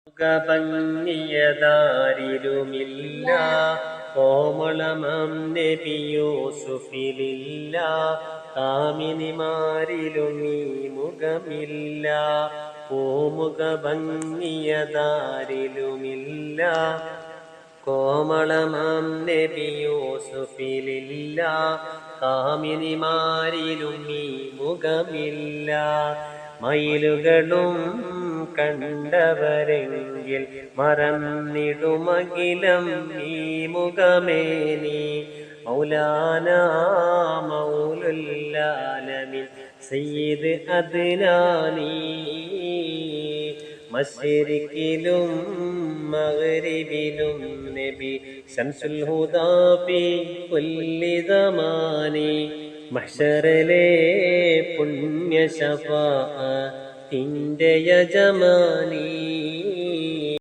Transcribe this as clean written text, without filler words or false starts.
മുഖഭംഗിയതാരിലുമില്ല കോമളമാം നബി യൂസുഫിലില്ല കാമിനിമാരിലും ഈ മുഖമില്ല പൂമുഖഭംഗിയതാരിലുമില്ല കോമളമാം നബി യൂസുഫിലില്ല കാമിനിമാരിലും ഈ മുഖമില്ല മയിലുകളും കണ്ടവരെങ്കിൽ മറന്നിടുമകിലം ഈ മുഖമേനി മൗലാന മൗലുല്ലാലമിൻ സയ്യിദ് അദ്നാനി മശ്രിക്കിലും മഗ്രിബിലും നബി ശംസുൽ ഹുദാ ഫി കുല്ലി സമാനി മഹ്ശറിലെ പുണ്യ ശഫാഅത്തിന്റെ യജമാനി